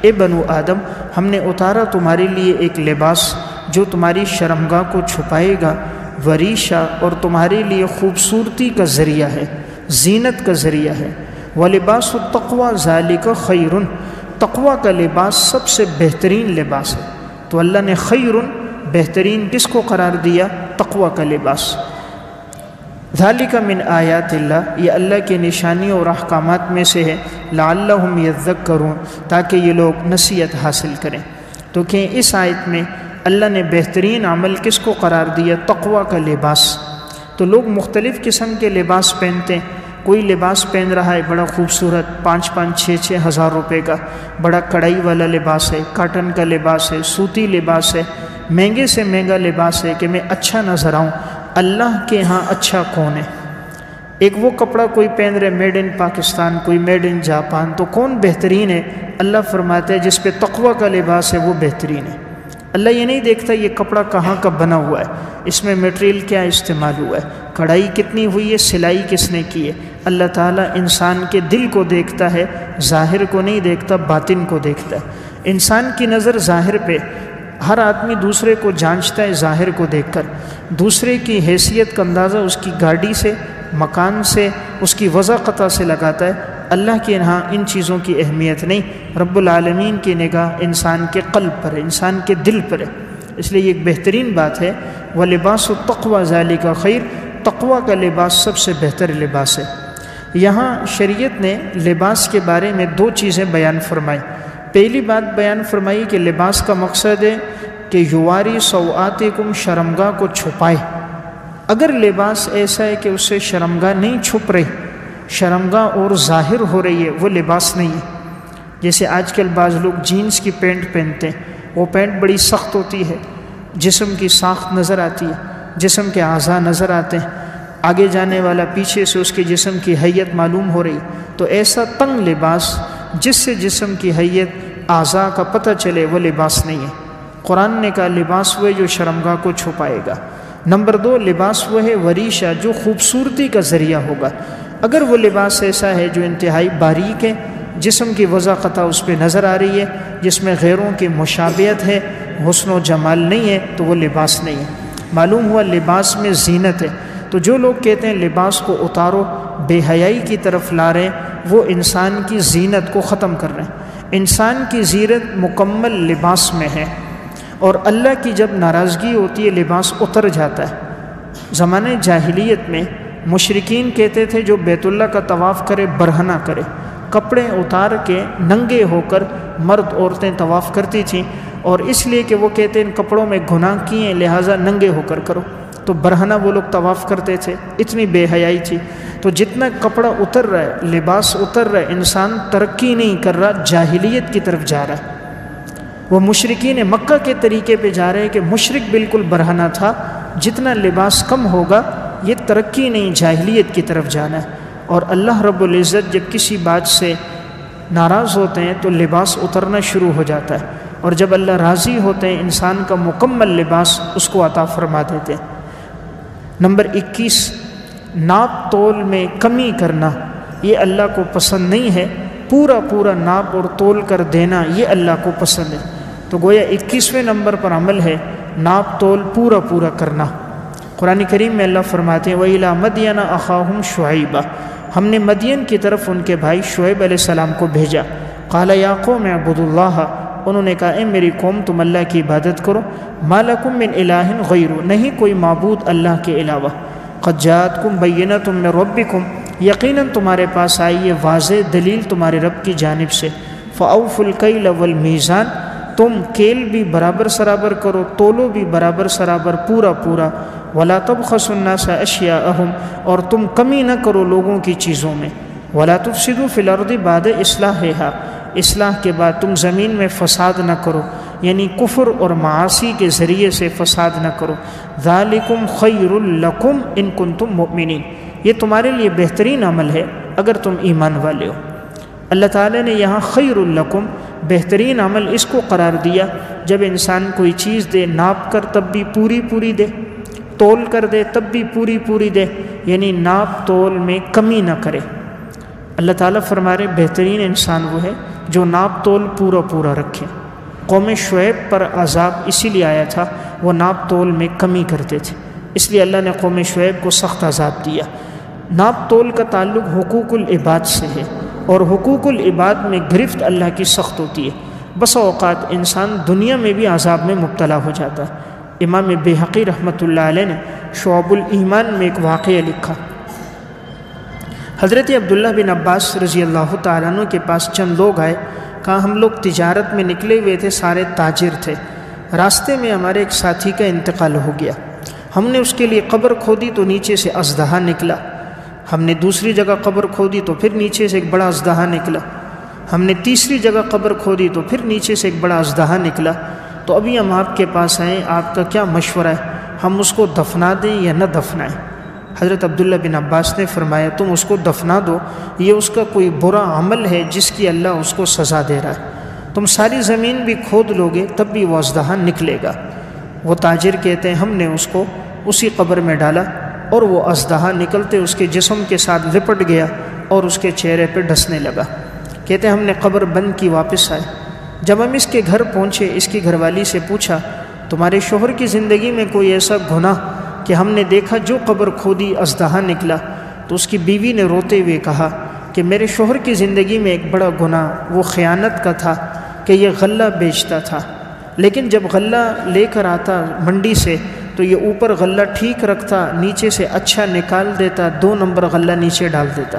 اے بنو آدم ہم نے اتارا تمہارے لیے ایک لباس جو تمہاری شرمگاہ کو چھپائے گا، وریشا اور تمہارے لیے خوبصورتی کا ذریعہ ہے، زینت کا ذریعہ ہے۔ وَلِبَاسُ التَّقْوَى ذَلِكَ خَيْرٌ، تقوی کا لباس سب سے بہترین لباس ہے۔ تو اللہ نے خیرٌ بہترین کس کو قرار دیا؟ تقوی کا لباس۔ ذَلِكَ مِنْ آیات اللہ، یہ اللہ کی نشانیوں اور احکامات میں سے ہے، لَعَلَّهُمْ يَذَّكَّرُونَ، تاکہ یہ لوگ نصیحت حاصل کریں۔ تو کہ اس آیت میں اللہ نے بہترین عمل کس کو قرار دیا؟ تقوی کا لباس۔ تو لوگ مختلف قسم کے لباس پہنتے ہیں، کوئی لباس پہن رہا ہے بڑا خوبصورت 5-6 ہزار روپے کا، بڑا کڑائی والا لباس ہے، کاٹن کا لباس ہے، سوتی لباس ہے، مہنگے سے مہنگا لباس ہے کہ میں اچھا نظر آؤں۔ اللہ کے ہاں اچھا کون ہے؟ ایک وہ کپڑا کوئی پہن رہے میڈ ان پاکستان، کوئی میڈ ان جاپان، تو کون بہترین ہے؟ اللہ فرماتے ہیں جس پہ تقوی کا لباس ہے وہ بہترین ہے۔ اللہ یہ نہیں دیکھتا یہ کپڑا کہاں کا بنا ہوا ہے، اس میں میٹیریل کیا استعمال ہوا ہے، کڑھائی کتنی ہوئی ہے، سلائی کس نے کی ہے۔ اللہ تعالیٰ انسان کے دل کو دیکھتا ہے، ظاہر کو نہیں دیکھتا، باطن کو دیکھتا ہے۔ انسان کی نظر ظاہر پہ، ہر آدمی دوسرے کو جانچتا ہے ظاہر کو دیکھ کر، دوسرے کی حیثیت کا اندازہ اس کی گاڑی سے، مکان سے، اس کی وضاقتہ سے لگاتا ہے۔ اللہ کے یہاں ان چیزوں کی اہمیت نہیں، رب العالمین کی نگاہ انسان کے قلب پر ہے، انسان کے دل پر ہے۔ اس لیے یہ ایک بہترین بات ہے، وَلِبَاسُ التَّقْوَى ذَلِكَ خَيْرٌ، تقوی کا لباس سب سے بہتر لباس ہے۔ یہاں شریعت نے لباس کے بارے میں 2 چیزیں بیان فرمائی۔ پہلی بات بیان فرمائی کہ لباس کا مقصد ہے کہ یواری سوآتکم، شرمگاہ کو چھپائے۔ اگر لباس ایسا ہے کہ اس سے شرمگاہ نہیں چھپ رہی، شرمگاہ اور ظاہر ہو رہی ہے، وہ لباس نہیں ہے۔ جیسے آج کل بعض لوگ جینس کی پینٹ پہنتے ہیں، وہ پینٹ بڑی سخت ہوتی ہے، جسم کی ساخت نظر آتی ہے، جسم کے اعضاء نظر آتے ہیں، آگے جانے والا پیچھے سے اس کے جسم کی حیت معلوم ہو رہی، تو ایسا تنگ لباس جس سے جسم کی حیت اعضاء کا پتہ چلے وہ لباس نہیں ہے۔ قرآن نے کہا لباس وہ ہے جو شرمگاہ کو چھپائے گا۔ نمبر 2، لباس وہ ہے وریشہ جو خوبصورتی کا ذریعہ ہوگا۔ اگر وہ لباس ایسا ہے جو انتہائی باریک ہے، جسم کی وضاقتہ اس پہ نظر آ رہی ہے، جس میں غیروں کی مشابہت ہے، حسن و جمال نہیں ہے، تو وہ لباس نہیں ہے۔ معلوم ہوا لباس میں زینت ہے۔ تو جو لوگ کہتے ہیں لباس کو اتارو، بے حیائی کی طرف لا رہے ہیں، وہ انسان کی زینت کو ختم کر رہے ہیں۔ انسان کی زینت مکمل لباس میں ہے، اور اللہ کی جب ناراضگی ہوتی ہے لباس اتر جاتا ہے۔ زمانہ جاہلیت میں مشرکین کہتے تھے جو بیت اللہ کا طواف کرے برہنہ کرے، کپڑے اتار کے ننگے ہو کر مرد عورتیں طواف کرتی تھیں، اور اس لیے کہ وہ کہتے ہیں ان کپڑوں میں گناہ کیے ہیں لہٰذا ننگے ہو کر کرو، تو برہنہ وہ لوگ طواف کرتے تھے۔ اتنی بے حیائی تھی۔ تو جتنا کپڑا اتر رہا ہے، لباس اتر رہا ہے، انسان ترقی نہیں کر رہا، جاہلیت کی طرف جا رہا ہے۔ وہ مشرکین مکہ کے طریقے پہ جا رہے ہیں کہ مشرک بالکل برہنہ تھا، جتنا لباس کم ہوگا یہ ترقی نہیں، جاہلیت کی طرف جانا ہے۔ اور اللہ رب العزت جب کسی بات سے ناراض ہوتے ہیں تو لباس اترنا شروع ہو جاتا ہے، اور جب اللہ راضی ہوتے ہیں انسان کا مکمل لباس اس کو عطا فرما دیتے ہیں۔ نمبر 21، ناپ تول میں کمی کرنا یہ اللہ کو پسند نہیں ہے۔ پورا پورا ناپ اور تول کر دینا یہ اللہ کو پسند ہے۔ تو گویا 21ویں نمبر پر عمل ہے ناپ تول پورا پورا کرنا۔ قرآن کریم میں اللہ فرماتے ہیں وَإِلَىٰ مَدْيَنَ أَخَاهُمْ شُعَيْبًا، ہم نے مدین کی طرف ان کے بھائی شعیب علیہ السلام کو بھیجا۔ قَالَ يَا قَوْمِ اعْبُدُوا اللَّهَ، انہوں نے کہا اے میری قوم تم اللہ کی عبادت کرو، مَا لَكُم مِّنْ إِلَٰهٍ غَيْرُهُ، نہیں کوئی معبود اللہ کے علاوہ، قَدْ جَاءَتْكُمْ بَيِّنَةٌ مِّن رَبِّكُمْ، یقیناً تمہارے پاس آئی ہے واضح دلیل تمہارے رب کی جانب سے، فَأَوْفُوا الْكَيْلَ وَالْمِيزَانَ، تم کیل بھی برابر سرابر کرو، تولو بھی برابر سرابر پورا پورا، وَلَا تَبْخَسُوا النَّاسَ أَشْيَاءَهُمْ، اور تم کمی نہ کرو لوگوں کی چیزوں میں، وَلَا تُفْسِدُوا فِي الْأَرْضِ بَعْدَ إِصْلَاحِهَا، اصلاح کے بعد تم زمین میں فساد نہ کرو، یعنی کفر اور معاصی کے ذریعے سے فساد نہ کرو، ذَلِكُمْ خَيْرٌ لَكُمْ إِن كُنتُم مُؤْمِنِينَ، یہ تمہارے لیے بہترین عمل ہے اگر تم ایمان والے ہو۔ اللہ تعالیٰ نے یہاں خیر لکم بہترین عمل اس کو قرار دیا جب انسان کوئی چیز دے ناپ کر تب بھی پوری پوری دے، تول کر دے تب بھی پوری پوری دے، یعنی ناپ تول میں کمی نہ کرے۔ اللہ تعالیٰ فرما رہے بہترین انسان وہ ہے جو ناپ تول پورا پورا رکھے۔ قوم شعیب پر عذاب اسی لیے آیا تھا، وہ ناپ تول میں کمی کرتے تھے، اس لیے اللہ نے قوم شعیب کو سخت عذاب دیا۔ ناپ تول کا تعلق حقوق العباد سے ہے، اور حقوق العباد میں گرفت اللہ کی سخت ہوتی ہے۔ بسا اوقات انسان دنیا میں بھی عذاب میں مبتلا ہو جاتا ہے۔ امام بیہقی رحمۃ اللہ علیہ نے شعب الایمان میں ایک واقعہ لکھا۔ حضرت عبداللہ بن عباس رضی اللہ تعالیٰ عنہ کے پاس چند لوگ آئے، کہا ہم لوگ تجارت میں نکلے ہوئے تھے، سارے تاجر تھے، راستے میں ہمارے ایک ساتھی کا انتقال ہو گیا، ہم نے اس کے لیے قبر کھودی تو نیچے سے اژدہا نکلا، ہم نے دوسری جگہ قبر کھودی تو پھر نیچے سے ایک بڑا اژدہا نکلا، ہم نے تیسری جگہ قبر کھودی تو پھر نیچے سے ایک بڑا اژدہا نکلا، تو ابھی ہم آپ کے پاس آئیں، آپ کا کیا مشورہ ہے، ہم اس کو دفنا دیں یا نہ دفنائیں؟ حضرت عبداللہ بن عباس نے فرمایا تم اس کو دفنا دو، یہ اس کا کوئی برا عمل ہے جس کی اللہ اس کو سزا دے رہا ہے، تم ساری زمین بھی کھود لو گے تب بھی وہ اژدہا نکلے گا۔ وہ تاجر کہتے ہیں ہم نے اس کو اسی قبر میں ڈالا، اور وہ اژدہا نکلتے اس کے جسم کے ساتھ لپٹ گیا اور اس کے چہرے پہ ڈسنے لگا۔ کہتے ہیں ہم نے قبر بند کی، واپس آئے، جب ہم اس کے گھر پہنچے اس کی گھر والی سے پوچھا تمہارے شوہر کی زندگی میں کوئی ایسا گناہ کہ ہم نے دیکھا جو قبر کھودی اژدہا نکلا؟ تو اس کی بیوی نے روتے ہوئے کہا کہ میرے شوہر کی زندگی میں ایک بڑا گناہ وہ خیانت کا تھا کہ یہ غلہ بیچتا تھا، لیکن جب غلہ لے کر آتا منڈی سے تو یہ اوپر غلہ ٹھیک رکھتا، نیچے سے اچھا نکال دیتا، 2 نمبر غلہ نیچے ڈال دیتا،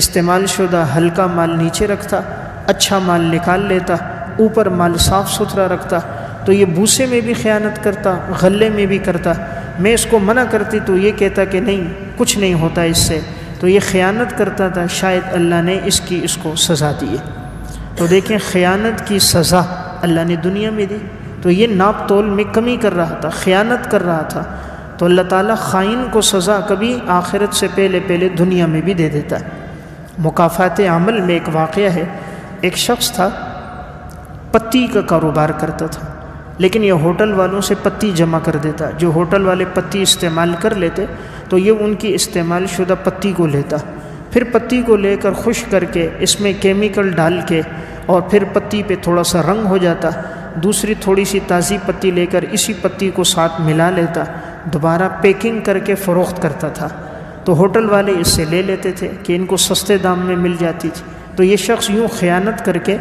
استعمال شدہ ہلکا مال نیچے رکھتا، اچھا مال نکال لیتا، اوپر مال صاف ستھرا رکھتا۔ تو یہ بوسے میں بھی خیانت کرتا، غلے میں بھی کرتا۔ میں اس کو منع کرتی تو یہ کہتا کہ نہیں کچھ نہیں ہوتا اس سے، تو یہ خیانت کرتا تھا، شاید اللہ نے اس کو سزا دی ہے۔ تو دیکھیں خیانت کی سزا اللہ نے دنیا میں دی، تو یہ ناپ تول میں کمی کر رہا تھا، خیانت کر رہا تھا، تو اللہ تعالیٰ خائن کو سزا کبھی آخرت سے پہلے دنیا میں بھی دے دیتا ہے۔ مکافات عمل میں ایک واقعہ ہے، ایک شخص تھا پتی کا کاروبار کرتا تھا، لیکن یہ ہوٹل والوں سے پتی جمع کر دیتا، جو ہوٹل والے پتی استعمال کر لیتے تو یہ ان کی استعمال شدہ پتی کو لیتا، پھر پتی کو لے کر خشک کر کے اس میں کیمیکل ڈال کے اور پھر پتی پہ تھوڑا سا رنگ ہو جاتا، دوسری تھوڑی سی تازی پتی لے کر اسی پتی کو ساتھ ملا لیتا، دوبارہ پیکنگ کر کے فروخت کرتا تھا، تو ہوٹل والے اس سے لے لیتے تھے کہ ان کو سستے دام میں مل جاتی تھی۔ تو یہ شخص یوں خیانت کر کے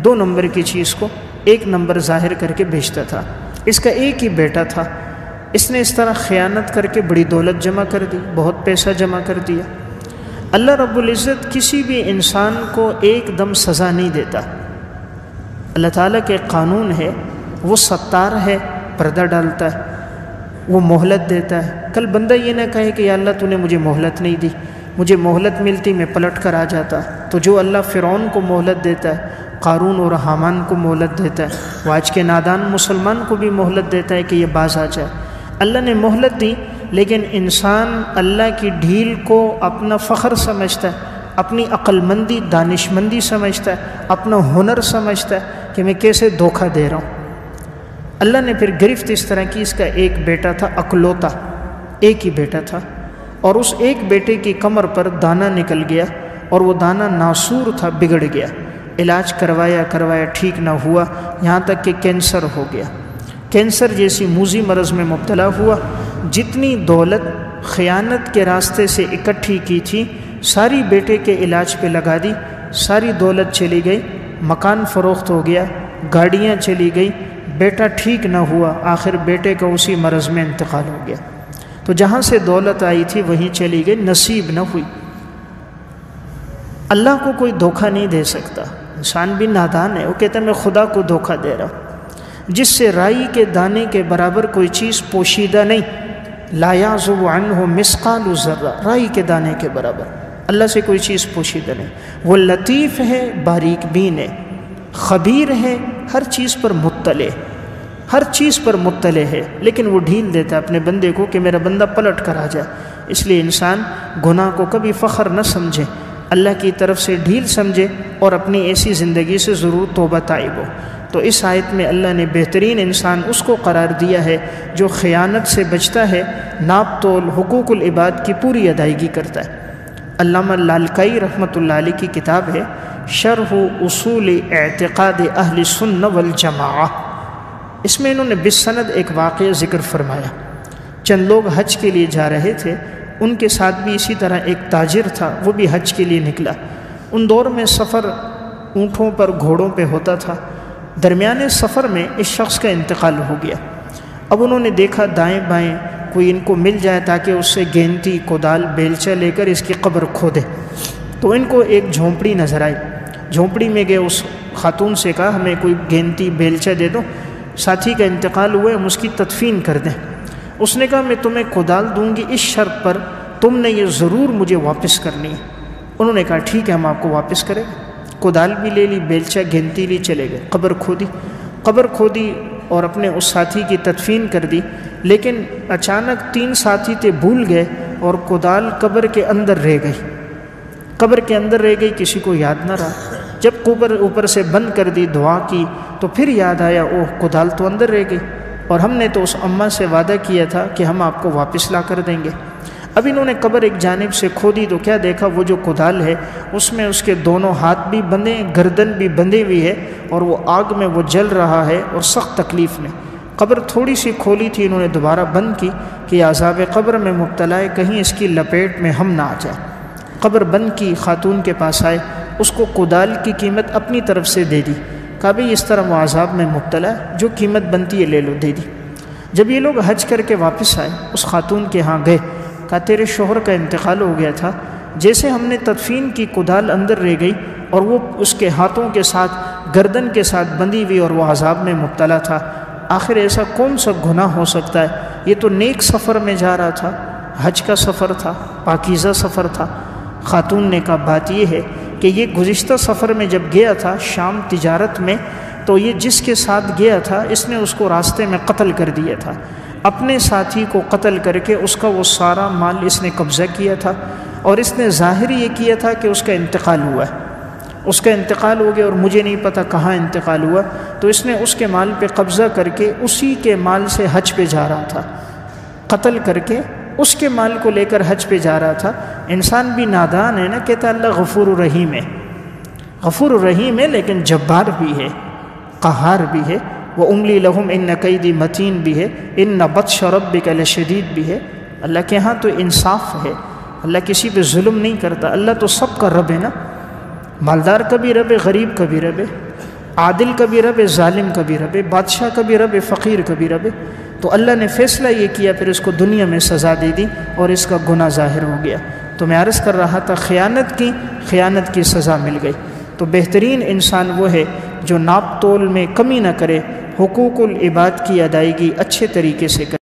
2 نمبر کی چیز کو 1 نمبر ظاہر کر کے بیچتا تھا۔ اس کا ایک ہی بیٹا تھا، اس نے اس طرح خیانت کر کے بڑی دولت جمع کر دی، بہت پیسہ جمع کر دیا۔ اللہ رب العزت کسی بھی انسان کو ایک دم سزا نہیں دیتا، اللہ تعالیٰ کے قانون ہے، وہ ستار ہے، پردہ ڈالتا ہے، وہ مہلت دیتا ہے۔ کل بندہ یہ نہ کہے کہ یا اللہ تو نے مجھے مہلت نہیں دی، مجھے مہلت ملتی میں پلٹ کر آ جاتا۔ تو جو اللہ فرعون کو مہلت دیتا ہے، قارون اور حامان کو مہلت دیتا ہے، وہ آج کے نادان مسلمان کو بھی مہلت دیتا ہے کہ یہ باز آ جائے۔ اللہ نے مہلت دی، لیکن انسان اللہ کی ڈھیل کو اپنا فخر سمجھتا ہے، اپنی عقل مندی دانش مندی سمجھتا ہے، اپنا ہنر سمجھتا ہے کہ میں کیسے دھوکہ دے رہا ہوں۔ اللہ نے پھر گرفت اس طرح کی، اس کا ایک بیٹا تھا اکلوتا، ایک ہی بیٹا تھا، اور اس ایک بیٹے کی کمر پر دانہ نکل گیا اور وہ دانہ ناسور تھا، بگڑ گیا، علاج کروایا ٹھیک نہ ہوا، یہاں تک کہ کینسر ہو گیا۔ کینسر جیسی موذی مرض میں مبتلا ہوا، جتنی دولت خیانت کے راستے سے اکٹھی کی تھی ساری بیٹے کے علاج پہ لگا دی، ساری دولت چلی گئی، مکان فروخت ہو گیا، گاڑیاں چلی گئی، بیٹا ٹھیک نہ ہوا، آخر بیٹے کا اسی مرض میں انتقال ہو گیا۔ تو جہاں سے دولت آئی تھی وہیں چلی گئی، نصیب نہ ہوئی۔ اللہ کو کوئی دھوکہ نہیں دے سکتا، انسان بھی نادان ہے، وہ کہتا ہے میں خدا کو دھوکہ دے رہا ہوں۔ جس سے رائی کے دانے کے برابر کوئی چیز پوشیدہ نہیں، لا یعزب عنہ مثقال ذرہ، رائی کے دانے کے برابر اللہ سے کوئی چیز پوشیدہ نہیں۔ وہ لطیف ہے، باریک بین ہے، خبیر ہے، ہر چیز پر مطلع، ہر چیز پر مطلع ہے، لیکن وہ ڈھیل دیتا ہے اپنے بندے کو کہ میرا بندہ پلٹ کر آ جائے۔ اس لیے انسان گناہ کو کبھی فخر نہ سمجھے، اللہ کی طرف سے ڈھیل سمجھے اور اپنی ایسی زندگی سے ضرور توبہ طائب ہو۔ تو اس آیت میں اللہ نے بہترین انسان اس کو قرار دیا ہے جو خیانت سے بچتا ہے، ناپ تول حقوق العباد کی پوری ادائیگی کرتا ہے۔ علامہ لالکائی رحمۃ اللہ علیہ کی کتاب ہے شرح اصول اعتقاد اہل سنہ والجماعہ، اس میں انہوں نے بالسند ایک واقعہ ذکر فرمایا۔ چند لوگ حج کے لیے جا رہے تھے، ان کے ساتھ بھی اسی طرح ایک تاجر تھا، وہ بھی حج کے لیے نکلا۔ ان دور میں سفر اونٹوں پر گھوڑوں پہ ہوتا تھا۔ درمیانے سفر میں اس شخص کا انتقال ہو گیا۔ اب انہوں نے دیکھا دائیں بائیں کوئی ان کو مل جائے تاکہ اس سے گینتی، کودال، بیلچہ لے کر اس کی قبر کھودے۔ تو ان کو ایک جھونپڑی نظر آئی، جھونپڑی میں گئے، اس خاتون سے کہا ہمیں کوئی گینتی بیلچہ دے دو، ساتھی کا انتقال ہوا ہے، ہم اس کی تدفین کر دیں۔ اس نے کہا میں تمہیں کودال دوں گی اس شرط پر تم نے یہ ضرور مجھے واپس کرنی ہے۔ انہوں نے کہا ٹھیک ہے ہم آپ کو واپس کریں۔ کودال بھی لے لی، بیلچہ گینتی لی، چلے گئے، قبر کھودی اور اپنے اس ساتھی کی تدفین کر دی۔ لیکن اچانک 3 ساتھی تھے بھول گئے اور کودال قبر کے اندر رہ گئی، کسی کو یاد نہ رہا۔ جب قبر اوپر سے بند کر دی، دعا کی تو پھر یاد آیا اوہ کودال تو اندر رہ گئی، اور ہم نے تو اس اماں سے وعدہ کیا تھا کہ ہم آپ کو واپس لا کر دیں گے۔ اب انہوں نے قبر ایک جانب سے کھودی تو کیا دیکھا، وہ جو کودال ہے اس میں اس کے دونوں ہاتھ بھی بندھے، گردن بھی بندھی ہوئی ہے، اور وہ آگ میں وہ جل رہا ہے اور سخت تکلیف میں۔ قبر تھوڑی سی کھولی تھی، انہوں نے دوبارہ بند کی کہ عذاب قبر میں مبتلا ہے، کہیں اس کی لپیٹ میں ہم نہ آ جائیں۔ قبر بند کی، خاتون کے پاس آئے، اس کو کودال کی قیمت اپنی طرف سے دے دی، کہا بھئی اس طرح وہ عذاب میں مبتلا ہے، جو قیمت بنتی ہے لے لو، دے دی۔ جب یہ لوگ حج کر کے واپس آئے، اس خاتون کے ہاں گئے، کہا تیرے شوہر کا انتقال ہو گیا تھا، جیسے ہم نے تدفین کی کودال اندر رہ گئی اور وہ اس کے ہاتھوں کے ساتھ گردن کے ساتھ بندھی ہوئی اور وہ عذاب میں مبتلا تھا۔ آخر ایسا کون سا گناہ ہو سکتا ہے؟ یہ تو نیک سفر میں جا رہا تھا، حج کا سفر تھا، پاکیزہ سفر تھا۔ خاتون نے کہا بات یہ ہے کہ یہ گزشتہ سفر میں جب گیا تھا شام تجارت میں، تو یہ جس کے ساتھ گیا تھا اس نے اس کو راستے میں قتل کر دیا تھا، اپنے ساتھی کو قتل کر کے اس کا وہ سارا مال اس نے قبضہ کیا تھا، اور اس نے ظاہر یہ کیا تھا کہ اس کا انتقال ہوا ہے۔ اس کا انتقال ہو گیا اور مجھے نہیں پتہ کہاں انتقال ہوا، تو اس نے اس کے مال پہ قبضہ کر کے اسی کے مال سے حج پہ جا رہا تھا، قتل کر کے اس کے مال کو لے کر حج پہ جا رہا تھا۔ انسان بھی نادان ہے نا، کہتا اللہ غفور الرحیم ہے، غفور الرحیم ہے لیکن جبار بھی ہے، قہار بھی ہے، وَأُمْلِي لَهُمْ إِنَّ كَيْدِي مَتِينٌ بھی ہے، إِنَّ بَطْشَ رَبِّكَ لَشَدِيدٌ بھی ہے۔ اللہ کے ہاں تو انصاف ہے، اللہ کسی پہ ظلم نہیں کرتا، اللہ تو سب کا رب ہے نا، مالدار کا بھی رب ہے، غریب کا بھی رب ہے، عادل کا بھی رب ہے، ظالم کا بھی رب ہے، بادشاہ کا بھی رب ہے، فقیر کا بھی رب ہے۔ تو اللہ نے فیصلہ یہ کیا، پھر اس کو دنیا میں سزا دے دی اور اس کا گناہ ظاہر ہو گیا۔ تو میں عرض کر رہا تھا خیانت کی سزا مل گئی۔ تو بہترین انسان وہ ہے جو ناپ تول میں کمی نہ کرے، حقوق العباد کی ادائیگی اچھے طریقے سے کرے۔